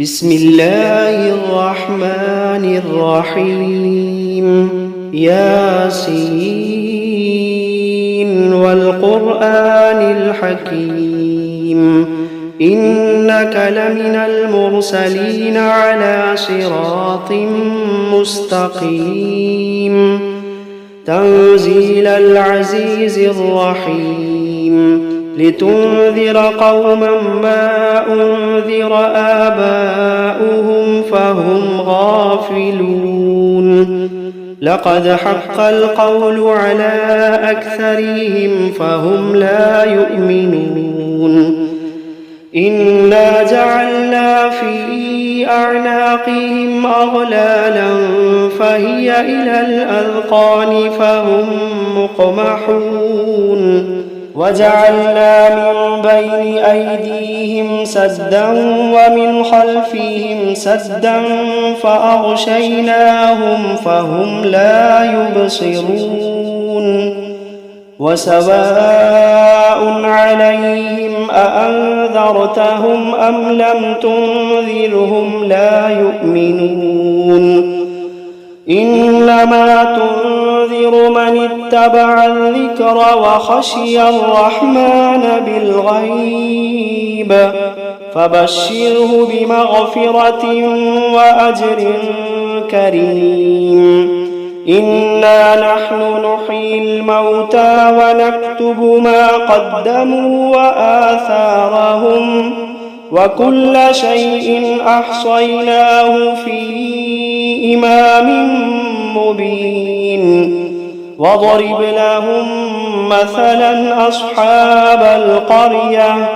بسم الله الرحمن الرحيم ياسين والقرآن الحكيم إنك لمن المرسلين على صراط مستقيم تنزيل العزيز الرحيم لتنذر قوما ما أنذر آباؤهم فهم غافلون لقد حق القول على أكثرهم فهم لا يؤمنون إنا جعلنا في أعناقهم أغلالا فهي إلى الأذقان فهم مقمحون وجعلنا من بين أيديهم سدا ومن خلفهم سدا فأغشيناهم فهم لا يبصرون وسواء عليهم أأنذرتهم أم لم تنذرهم لا يؤمنون إنما تنذر من اتبع الذكر وخشي الرحمن بالغيب فبشره بمغفرة وأجر كريم إنا نحن نحيي الموتى ونكتب ما قدموا وآثارهم وكل شيء أحصيناه في إمام مبين واضرب لهم مثلا أصحاب القرية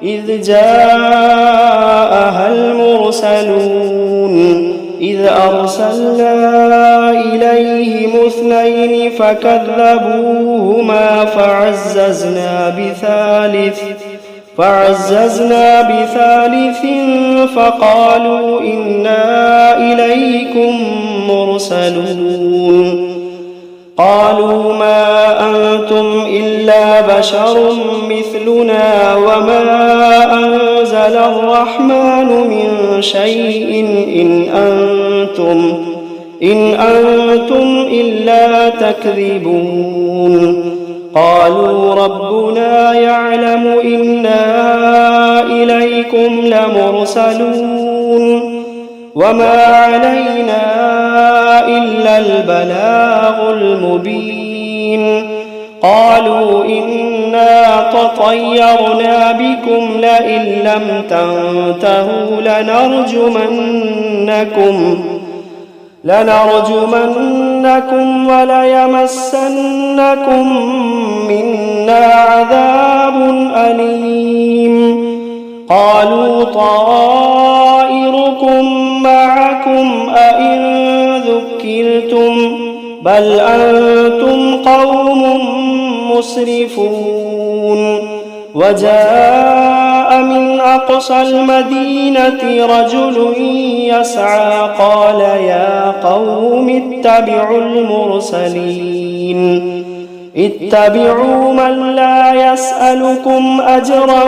إذ جاءها المرسلون إذ أرسلنا إليهم 2 فكذبوهما فعززنا بثالث فقالوا إنا إليكم مرسلون قالوا ما أنتم إلا بشر مثلنا وما أنزل الرحمن من شيء إن أنتم إلا تكذبون قالوا ربنا يعلم إنا إليكم لمرسلون وما علينا إلا البلاغ المبين قالوا إنا تطيرنا بكم لئن لم تنتهوا لنرجمنكم وليمسنكم منا عذاب أليم قالوا طائركم معكم أئن ذكرتم بل أنتم قوم مسرفون وجاء من أقصى المدينة رجل يسعى قال يا قوم اتبعوا من لا يسألكم أجرا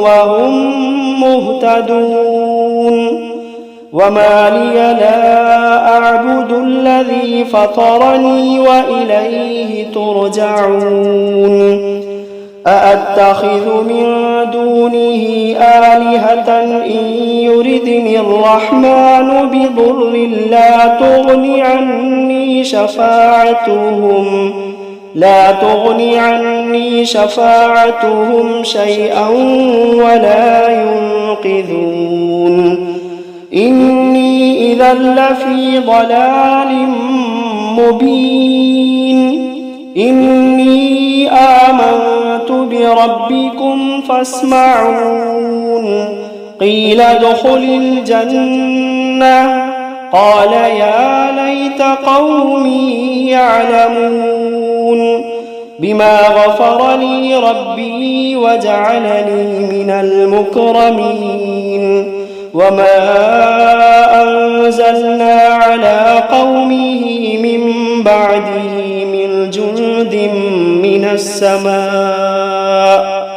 وهم مهتدون وما لي لا أعبد الذي فطرني وإليه ترجعون أأتخذ من دونه آلهة إن يردني الرحمن بضر لا تغني عني شفاعتهم شيئا ولا ينقذون إني إذا لفي ضلال مبين إني آمنت بربكم فاسمعون قيل ادخل الجنة قال يا ليت قومي يعلمون بما غفر لي ربي وجعلني من المكرمين وما أنزلنا على قومه من بعده من جند من السماء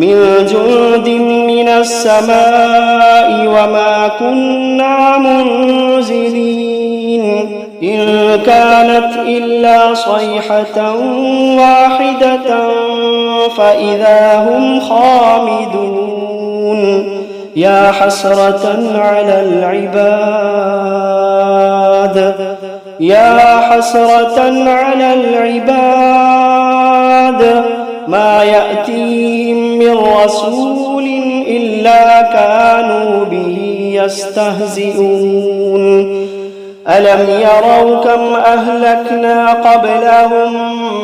من جند من السماء وما كنا منزلين إن كانت إلا صيحة واحدة فإذا هم خامدون يا حسرة على العباد يا حسرة على العباد ما يأتيهم من رسول إلا كانوا به يستهزئون ألم يروا كم أهلكنا قبلهم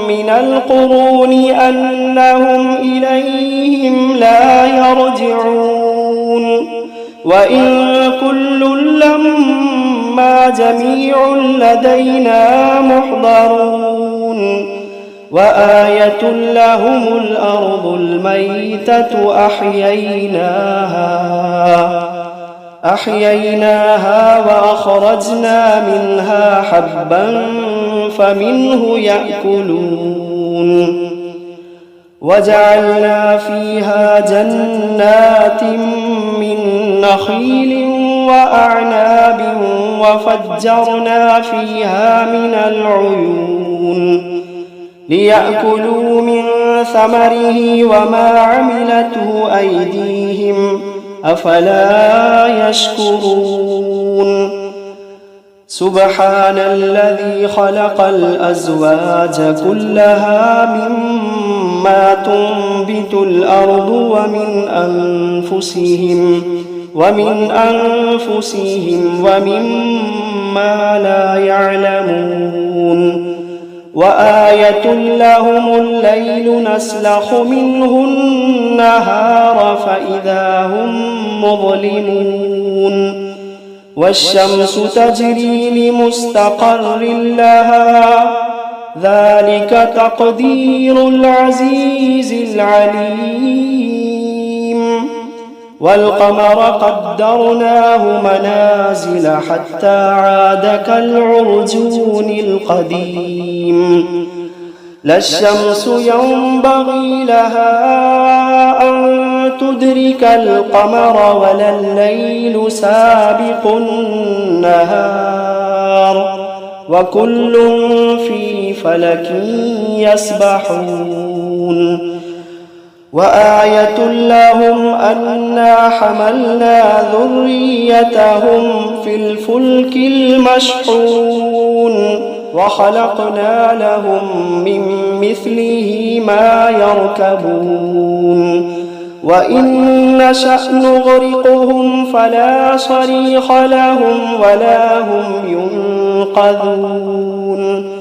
من القرون أنهم إليهم لا يرجعون وإن كل لما جميع لدينا محضرون وآية لهم الأرض الميتة أحييناها وأخرجنا منها حبا فمنه يأكلون وجعلنا فيها جنات من نخيل وأعناب وفجرنا فيها من العيون ليأكلوا من ثمره وما عملته أيديهم أفلا يشكرون سبحان الذي خلق الأزواج كلها مما تنبت الأرض ومن أنفسهم ومما لا يعلمون وآية لهم الليل نسلخ منه النهار فإذا هم مظلمون والشمس تجري لمستقر لها ذلك تقدير العزيز العليم والقمر قدرناه منازل حتى عاد كالعرجون القديم لا الشمس ينبغي لها أن تدرك القمر ولا الليل سابق النهار وكل في فلك يسبحون وآية لهم أنا حملنا ذريتهم في الفلك المشحون وخلقنا لهم من مثله ما يركبون وإن نشأ نغرقهم فلا صريخ لهم ولا هم ينقذون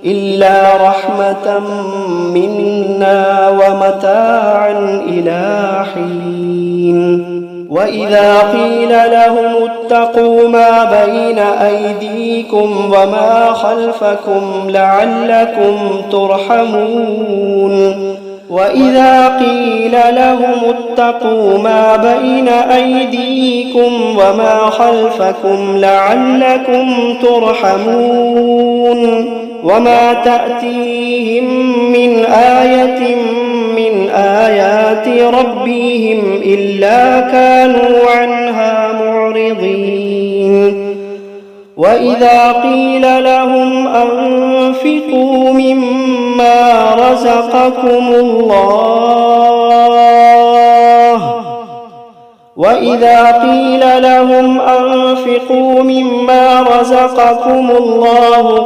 إلا رحمة منا ومتاعا إلى حين وإذا قيل لهم اتقوا ما بين أيديكم وما خلفكم لعلكم ترحمون وإذا قيل لهم اتقوا ما بين أيديكم وما خلفكم لعلكم ترحمون وما تأتيهم من آية من آيات ربهم إلا كانوا عنها معرضين وإذا قيل لهم أنفقوا مما رزقكم الله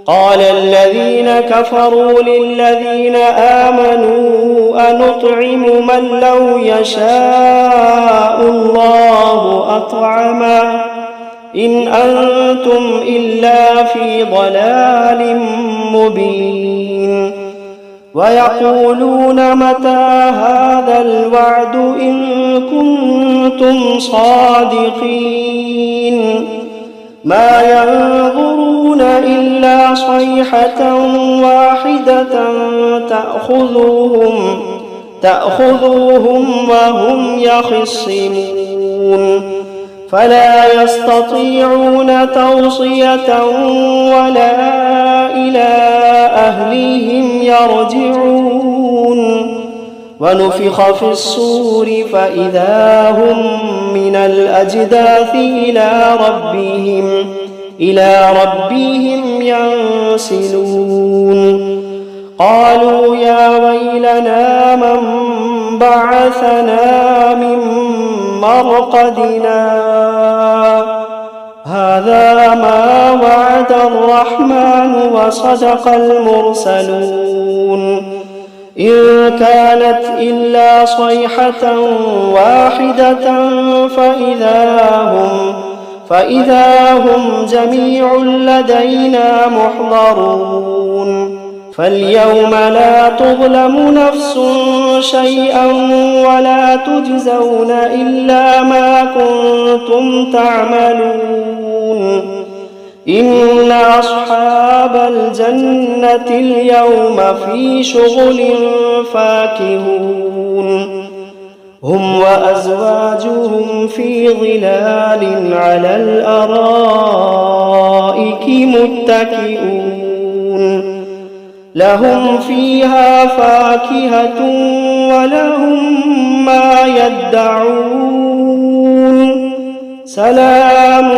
قال الذين كفروا للذين آمنوا أنطعم من لو يشاء الله أطعمه إن أنتم إلا في ضلال مبين ويقولون متى هذا الوعد إن كنتم صادقين ما ينظرون إلا صيحة واحدة تأخذوهم وهم يخصمون فلا يستطيعون توصية ولا إلى أهلهم يرجعون ونفخ في الصور فإذا هم من الأجداث إلى ربهم ينسلون قالوا يا ويلنا من بعثنا من مرقدنا هذا ما وعد الرحمن وصدق المرسلون إن كانت إلا صيحة واحدة فإذا هم جميع لدينا محضرون فاليوم لا تظلم نفس شيئا ولا تجزون إلا ما كنتم تعملون إن أصحاب الجنة اليوم في شغل فاكهون هم وأزواجهم في ظلال على الأرائك متكئون لهم فيها فاكهة ولهم ما يدعون سلام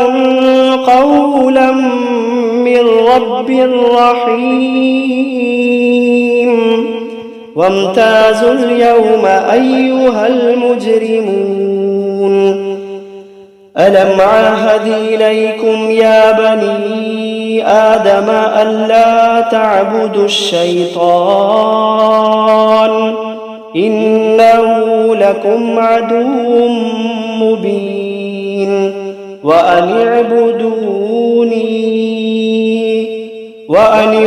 قولا من رب رحيم وامتازوا اليوم أيها المجرمون ألم عهد إليكم يا بني آدم ألا تعبدوا الشيطان إنه لكم عدو مبين وأن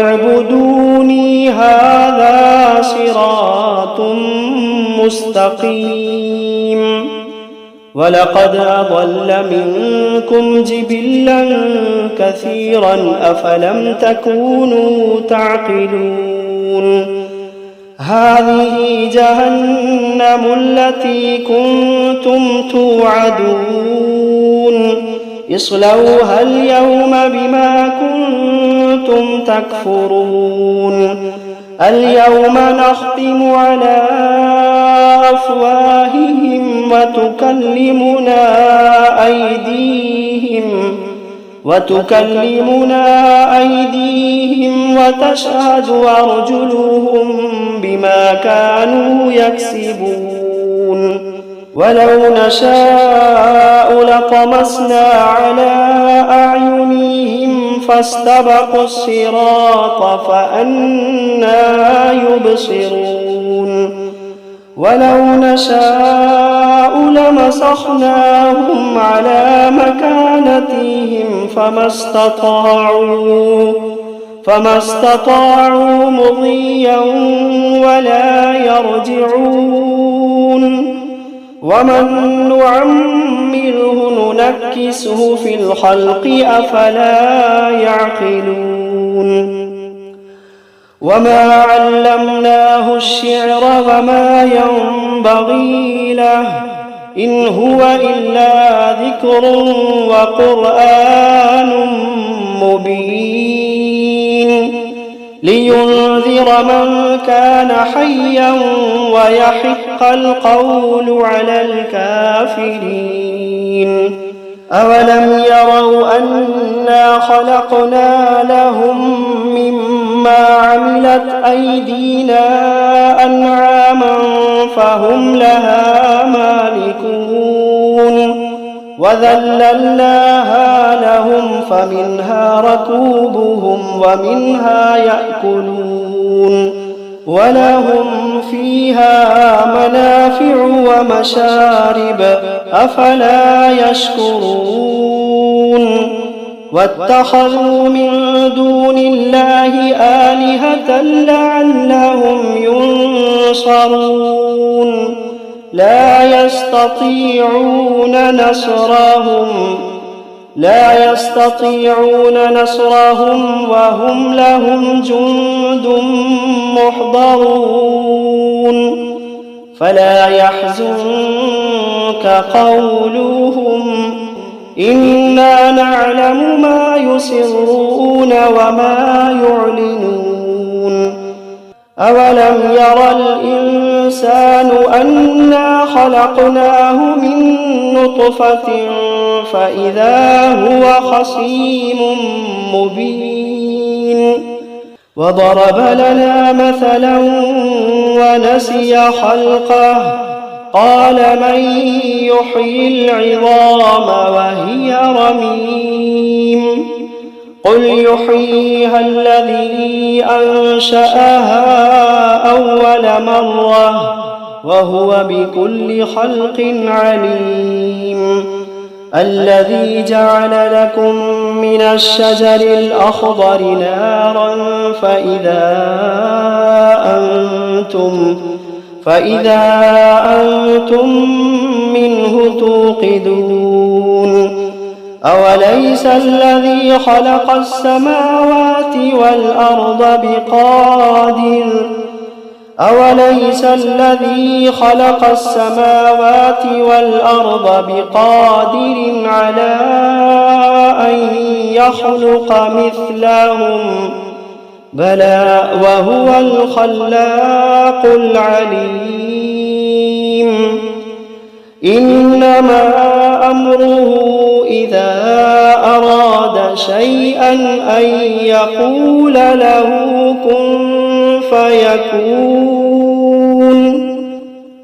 اعبدوني هذا صراط مستقيم ولقد أضل منكم جبلا كثيرا أفلم تكونوا تعقلون هذه جهنم التي كنتم توعدون اصلوها اليوم بما كنتم تكفرون اليوم نختم على أفواههم وتكلمنا أيديهم وتشهد أرجلهم بما كانوا يكسبون ولو نشاء لطمسنا على أعينهم فاستبقوا الصراط فأنى يبصرون ولو نشاء لمسخناهم على مكانتهم فما استطاعوا مضيا ولا يرجعون ومن نعمره ننكسه في الخلق أفلا يعقلون وما علمناه الشعر وما ينبغي له إن هو إلا ذكر وقرآن مبين لينذر من كان حيا ويحق القول على الكافرين أولم يروا أنا خلقنا لهم مما عملت أيدينا أنعاما فهم لها مالكون وذللناها لهم فمنها ركوبهم ومنها يأكلون ولهم فيها منافع ومشارب أفلا يشكرون واتخذوا من دون الله آلهة لعلهم ينصرون لا يستطيعون نصرهم وهم لهم جند محضرون فلا يحزنك قولهم إنا نعلم ما يسرون وما يعلنون أولم ير الإنسان أنا خلقناه من نطفة فإذا هو خصيم مبين وضرب لنا مثلا ونسي خلقه قال من يحيي العظام وهي رميم قل يحييها الذي أنشأها أول مرة وهو بكل خلق عليم الذي جعل لكم من الشجر الأخضر نارا فإذا أنتم منه توقدون أوليس الذي خلق السماوات والأرض بقادر على أن يخلق مثلهم بلى وهو الخلاق العليم إنما أمره إذا أراد شيئا أن يقول له كن فيكون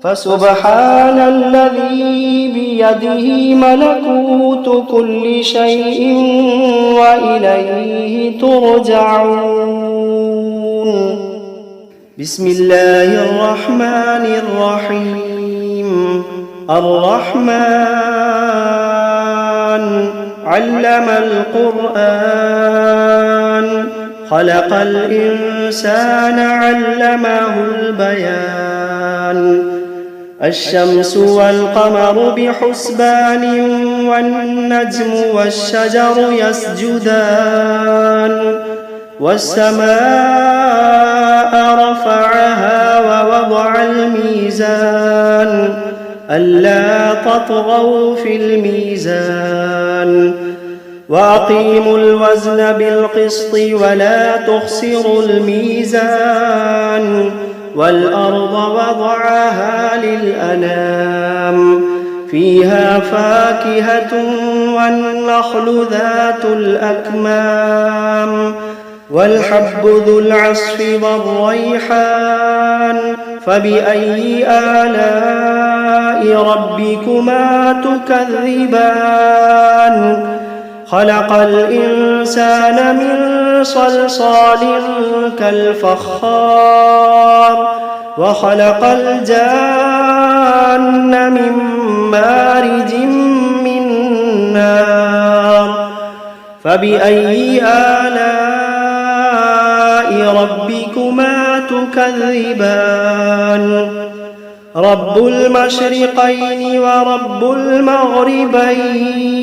فسبحان الذي بيده ملكوت كل شيء وإليه ترجعون بسم الله الرحمن الرحيم الرحمن علم القرآن خلق الإنسان علمه البيان الشمس والقمر بحسبان والنجم والشجر يسجدان والسماء رفعها ووضع الميزان ألا تطغوا في الميزان وأقيموا الوزن بالقسط ولا تخسروا الميزان والأرض وضعها للأنام فيها فاكهة والنخل ذات الأكمام والحب ذو العصف والريحان فبأي آلاء ربكما تكذبان خلق الإنسان من صلصال كالفخار وخلق الجان من مارج من نار فبأي آلاء ربكما تكذبان رب المشرقين ورب المغربين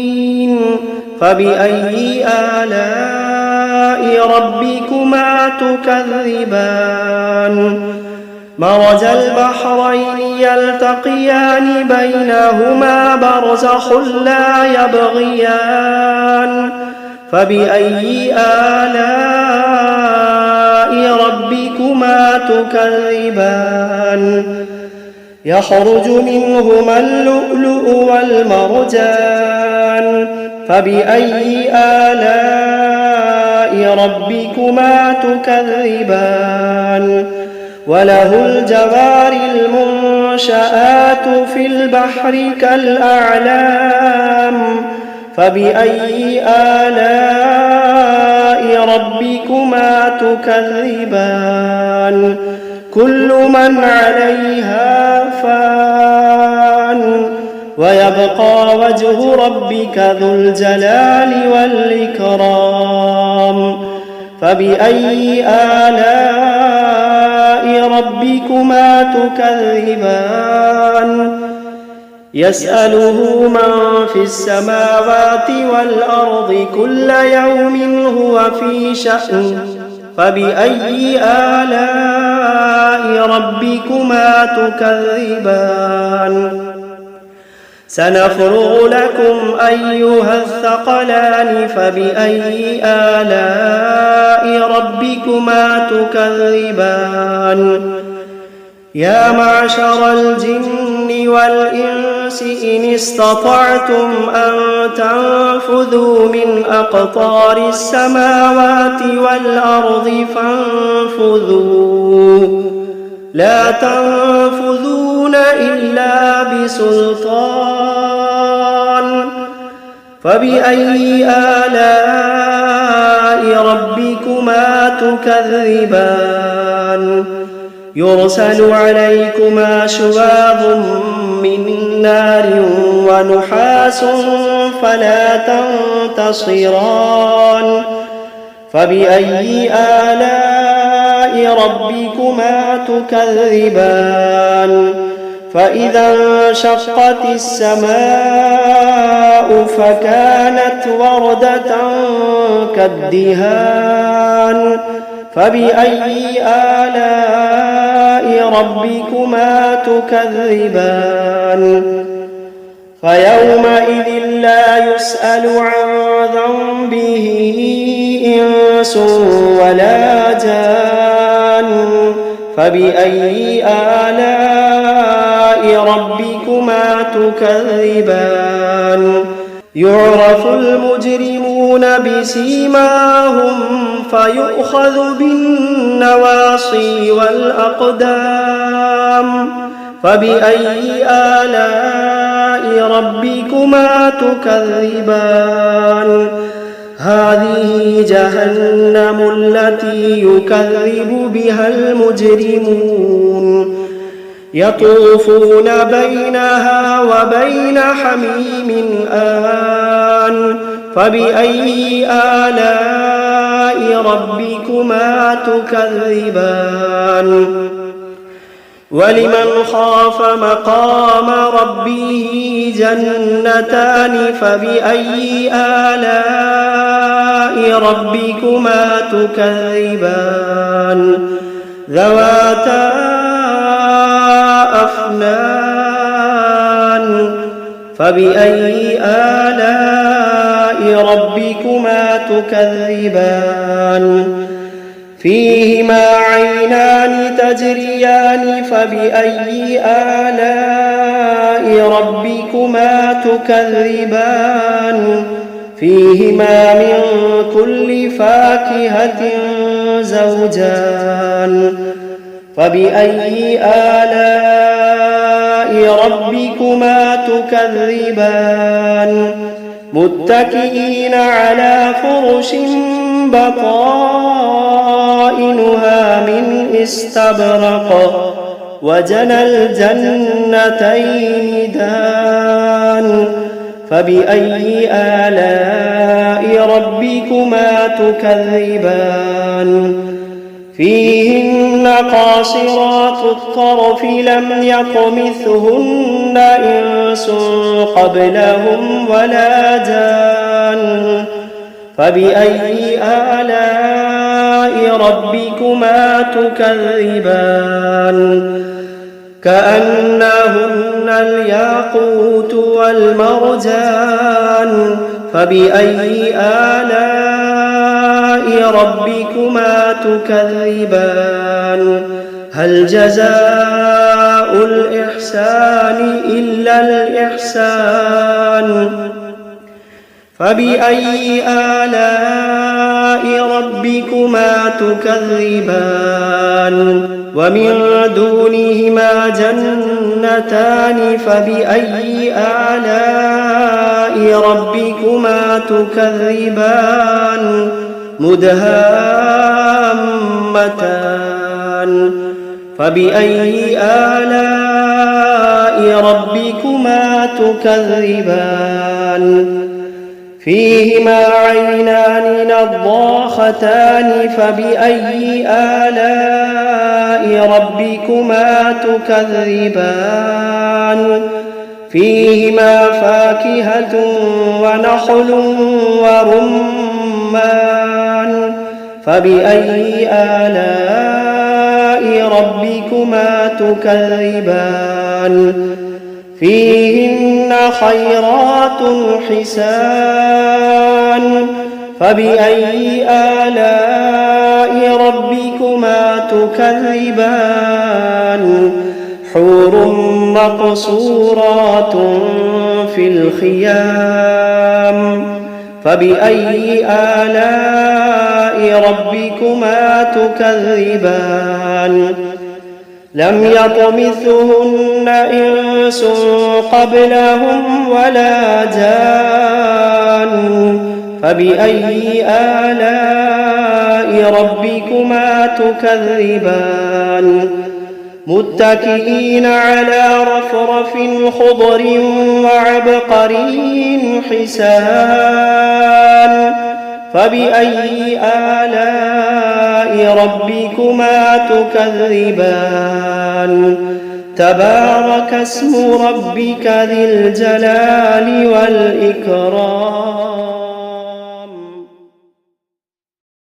فبأي آلاء ربكما تكذبان مرج البحرين يلتقيان بينهما برزخ لا يبغيان فبأي آلاء ربكما تكذبان يخرج منهما اللؤلؤ والمرجان فبأي آلاء ربكما تكذبان وله الجوار المنشآت في البحر كالأعلام فبأي آلاء ربكما تكذبان كل من عليها فان ويبقى وجه ربك ذو الجلال والإكرام فبأي آلاء ربكما تكذبان يسأله من في السماوات والأرض كل يوم هو في شأن فبأي آلاء ربكما تكذبان سنفرغ لكم أيها الثقلان فبأي آلاء ربكما تكذبان يا معشر الجن والإنس إن استطعتم أن تنفذوا من أقطار السماوات والأرض فانفذوا لا تنفذون إلا بسلطان فبأي آلاء ربكما تكذبان يرسل عليكما شواظ من نار ونحاس فلا تنتصران فبأي آلاء ربكما تكذبان فإذا انشقت السماء فكانت وردة كالدهان فبأي آلاء ربكما تكذبان فيومئذ لا يسأل عن ذنبه إنس ولا جان فبأي آلاء ربكما تكذبان يعرف المجرمون بسيماهم فيؤخذ بالنواصي والأقدام فبأي آلاء ربكما تكذبان هذه جهنم التي يكذب بها المجرمون يطوفون بينها وبين حميم آن فبأي آلاء ربكما تكذبان ولمن خاف مقام ربه جنتان فبأي آلاء ربكما تكذبان ذواتا أفنان فبأي آلاء ربكما تكذبان فيهما عينان تجريان فبأي آلاء ربكما تكذبان فيهما من كل فاكهة زوجان فبأي آلاء ربكما تكذبان متكئين على فرش بطائنها من استبرق وجنى الجنتين دان فبأي آلاء ربكما تكذبان فيهن قاصرات الطرف لم يطمثهن إنس قبلهم ولا جان فبأي آلاء ربكما تكذبان كأنهن الياقوت والمرجان فبأي آلاء ربكما تكذبان هل جزاء الإحسان إلا الإحسان فبأي آلاء ربكما تكذبان ومن دونهما جنتان فبأي آلاء ربكما تكذبان مدهامتان فبأي آلاء ربكما تكذبان فيهما عينان نضاختان فبأي آلاء ربكما تكذبان فيهما فاكهة ونخل ورمان فبأي آلاء ربكما تكذبان فيهن خيرات حسان فبأي آلاء ربكما تكذبان حور مقصورات في الخيام فبأي آلاء ربكما تكذبان لم يطمثهن إنس قبلهم ولا جان فبأي آلاء ربكما تكذبان متكئين على رفرف خضر وعبقري حسان فبأي آلاء ربكما تكذبان تبارك اسم ربك ذي الجلال والإكرام.